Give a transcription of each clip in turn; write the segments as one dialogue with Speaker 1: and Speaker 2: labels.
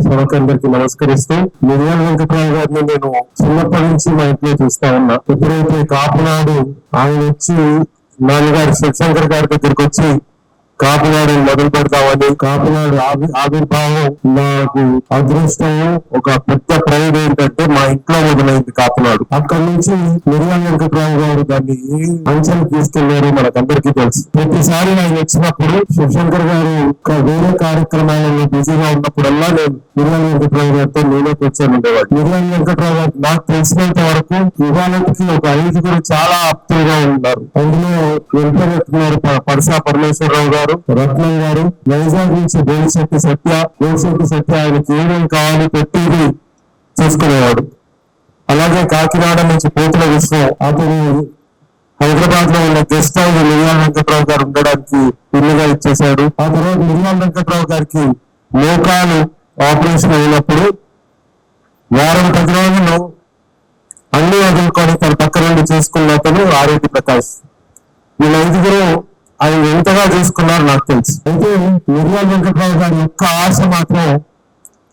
Speaker 1: సభకందరికి నమస్కరిస్తూ మిర్యాల వెంకట్రావు గారిని నేను చిన్నప్పటి నుంచి మా ఇంట్లో చూస్తా ఉన్నా. ఎప్పుడైతే కాపునాడు ఆయన వచ్చి నాన్నగారు శివశంకర్ గారి దగ్గరికి వచ్చి కాపునాడు మొదలు పెడతామని, కాపునాడు ఆవిర్భావం నాకు అదృష్టం, ఒక పెద్ద ప్రైడ్ ఏంటంటే మా ఇంట్లో మొదలైంది కాపునాడు. అక్కడి నుంచి మిర్యాల వెంకట్రావు గారు దాన్ని అంచెలు తీసుకెళ్లారు మనకందరికీ తెలుసు. ప్రతిసారి ఆయన వచ్చినప్పుడు శివశంకర్ గారు వేరే కార్యక్రమాలలో బిజీగా ఉన్నప్పుడల్లా నేను మిర్యాల వెంకట్రావు గారితో నేనే కూర్చొని ఉండేవాడు. మిర్యాల వెంకట్రావు గారు నాకు తెలిసినంత వరకు ఇవాళకి ఒక 5 చాలా ఆప్తులుగా ఉన్నారు. అందులో వెంకటరత్నారు పరసా పరమేశ్వరరావు గారు, రత్నం గారు, వైజాగ్ నుంచి బోలిశెట్టి సత్య ఆయనకి ఏమేమి కావాలి పెట్టేది చూసుకునేవాడు. అలాగే కాకినాడ నుంచి పోతుల విషయం అతను హైదరాబాద్ లో ఉన్న గెస్ట్ హౌస్ మిర్యాల వెంకట్రావు గారు ఉండడానికి ఇల్లుగా ఇచ్చేశాడు. ఆ తర్వాత మిర్యాల వెంకట్రావు గారికి మోకాలు ఆపరేషన్ అయినప్పుడు వారం 10 రోజులు అన్ని వదులుకొని తన పక్క నుండి చూసుకున్న అతను ఆరోగ్య ప్రకాష్. వీళ్ళ 5 ఆయన ఎంతగా చూసుకున్నారు నాకు తెలుసు. అయితే మిర్యాల వెంకట్రావు గారి యొక్క ఆశ మాత్రం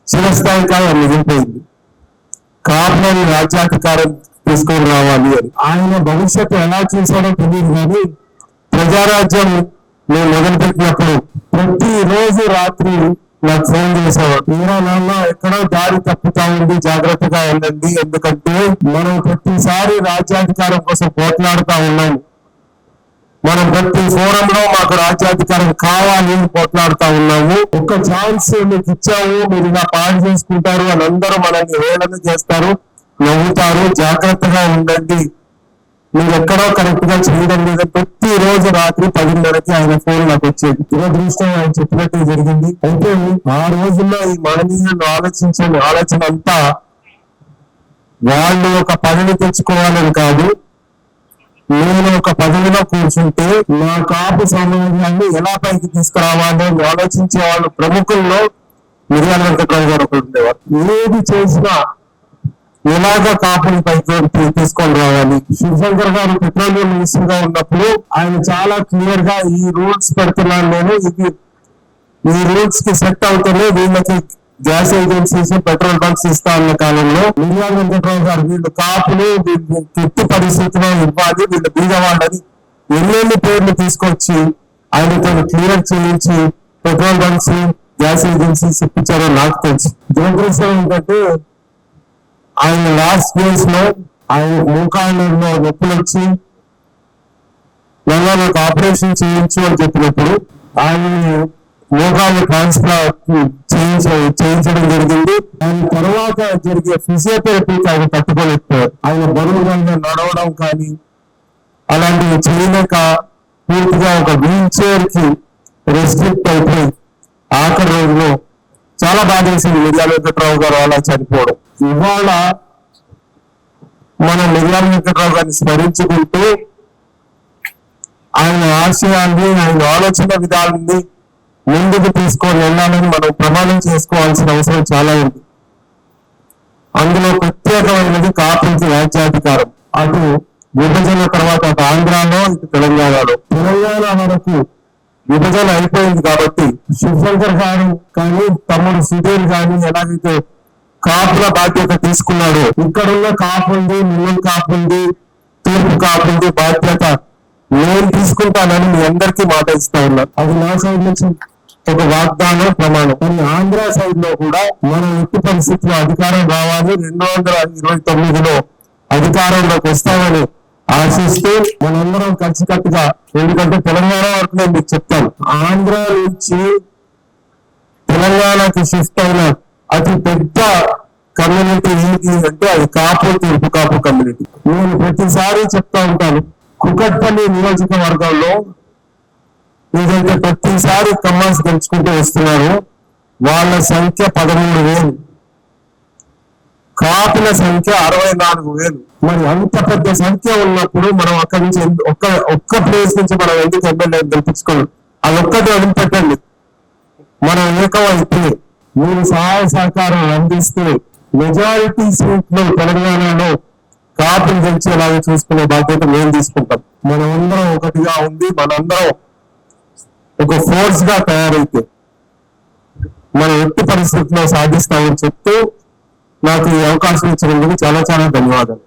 Speaker 1: చిరస్థాయిగా మిగిలిపోయింది. కాపునాడు రాజ్యాధికారం తీసుకొని రావాలి అని. ఆయన భవిష్యత్తు ఎలా చూసాడో తెలియదు కానీ ప్రజారాజ్యం నేను మొదలుపెట్టినప్పుడు ప్రతిరోజు రాత్రి నాకు ఫోన్ చేసేవాడు. నాన్న ఎక్కడో దారి తప్పుతా ఉంది, జాగ్రత్తగా ఉండండి, ఎందుకంటే మనం ప్రతిసారి రాజ్యాధికారం కోసం పోట్లాడుతూ ఉన్నాము. మనం ప్రతి ఫోరంలో మాకు రాజ్యాధికారం కావాలి పోట్లాడుతూ ఉన్నాము. ఒక్క ఛాన్స్ మీకు ఇచ్చాము, మీరు ఇలా పాడు చేసుకుంటారు అని అందరూ మనల్ని హేళన చేస్తారు, నవ్వుతారు, జాగ్రత్తగా ఉండండి, మీరు ఎక్కడో కరెక్ట్ గా చేయడం లేదా. ప్రతిరోజు రాత్రి 10:30కి ఆయన ఫోన్ నాకు వచ్చేది. దురదృష్టం ఆయన చెప్పినట్టే జరిగింది. అయితే ఆ రోజుల్లో ఈ మానవీయులను ఆలోచన అంతా వాళ్ళు ఒక పదవి తెచ్చుకోవాలని కాదు, నేను ఒక పదవిలో కూర్చుంటే నా కాపు సమాజాన్ని ఎలా పైకి తీసుకురావాలో ఆలోచించే వాళ్ళు ప్రముఖుల్లో మిర్యాల వెంకట్రావు గారు ఒకరు ఉండేవారు. ఏది చేసినా ఎలాగ కాపుని పైకి తీసుకొని రావాలి. శివశంకర్ గారు పెట్రోలియం మినిస్టర్ గా ఉన్నప్పుడు ఆయన చాలా క్లియర్ గా ఈ రూల్స్ పెడుతున్నాను నేను, ఈ రూల్స్ కి సెట్ అవుతూనే వీళ్ళకి గ్యాస్ ఏజెన్సీస్ పెట్రోల్ బంక్స్ ఇస్తా ఉన్న కాలంలో మిర్యాల వెంకట్రావు గారు వీళ్ళు కాపులు ఎట్టి పరిస్థితిలో ఇవ్వాలి, వీళ్ళు బీదవాళ్ళని ఎన్నెన్ని పేర్లు తీసుకొచ్చి ఆయనతో క్లియర్ చేయించి పెట్రోల్ బంక్స్ గ్యాస్ ఏజెన్సీస్ ఇప్పించారో నాకు తెలుసు. దురదృష్టం ఏంటంటే ఆయన లాస్ట్ డేస్ లో ఆయన మోకాళ్ళలో నొప్పులు వచ్చి నాకు ఆపరేషన్ చేయించు అని చెప్పినప్పుడు ఆయన మోకాళ్ళు ట్రాన్స్ప్లాంట్ చేయించడం జరిగింది. ఆయన తర్వాత జరిగే ఫిజియోథెరపీకి ఆయన తట్టుకోలేకపోయారు. ఆయన బరువుగా నడవడం కానీ అలాంటివి చేయలేక పూర్తిగా ఒక వీల్ చైర్ కి రెస్ట్రిక్ట్ అయిపోయి ఆఖరి రోజులో చాలా బాధ వేసింది మిర్యాల వెంకట్రావు గారు అలా చనిపోవడం. ఇవాళ మనం మిర్యాల వెంకట్రావు గారిని స్మరించుకుంటూ ఆయన ఆశయాన్ని, ఆయన ఆలోచన విధానాన్ని ముందుకు తీసుకొని వెళ్ళాలని మనం ప్రమాణం చేసుకోవాల్సిన అవసరం చాలా ఉంది. అందులో ప్రత్యేకమైనది కాపులకి రాజ్యాధికారం. అటు విభజన తర్వాత అటు ఆంధ్రాలో ఇటు తెలంగాణ వరకు విభజన అయిపోయింది కాబట్టి శివశంకర్ గారు కానీ తమ్ముడు సుధీర్ కానీ ఎలాగైతే కాపుల బాధ్యత తీసుకున్నాడు, ఇక్కడున్న కాపుంది, మిగిలిన కాపుంది, తూర్పు కాపుంది బాధ్యత నేను తీసుకుంటానని మీ అందరికీ మాట ఇస్తా ఉన్నా. అది నా సైడ్ నుంచి ఒక వాగ్దానం, ప్రమాణం. కానీ ఆంధ్ర సైడ్ లో కూడా మనం ఎట్టి పరిస్థితుల్లో అధికారం రావాలి, 2029లో అధికారంలోకి వస్తామని ఆశిస్తూ మనందరం కలిసికట్టుగా, ఎందుకంటే తెలంగాణ వరకు నేను మీకు చెప్తాను, ఆంధ్ర నుంచి తెలంగాణకి షిఫ్ట్ అయిన అతి పెద్ద కమ్యూనిటీ ఏంటి అంటే అది కాపు, తూర్పు కాపు కమ్యూనిటీ. నేను ప్రతిసారి చెప్తా ఉంటాను, కుకట్పల్లి నియోజకవర్గంలో ఏదైతే ప్రతిసారి కమాండ్స్ గెలుచుకుంటూ వస్తున్నారో వాళ్ళ సంఖ్య 13,000, కాపుల సంఖ్య 64,000. మరి అంత పెద్ద సంఖ్య ఉన్నప్పుడు మనం అక్కడి నుంచి ఒక్క ప్లేస్ నుంచి మనం ఎందుకు ఎమ్మెల్యే గెలిపించుకోవాలి? అదొక్కటి వదిలిపెట్టండి. మనం ఏకమైతే మీరు సహాయ సహకారం అందిస్తే మెజారిటీ సీట్లు తెలంగాణలో కాపులు గెలిచేలాగా చూసుకునే బాధ్యత మేము తీసుకుంటాం. మనమందరం ఒకటిగా ఉంది, మనందరం ఒక ఫోర్స్ గా తయారైతే మనం ఎట్టి పరిస్థితుల్లో సాధిస్తామని చెప్తూ నాకు ఈ అవకాశం ఇచ్చినందుకు చాలా చాలా ధన్యవాదాలు.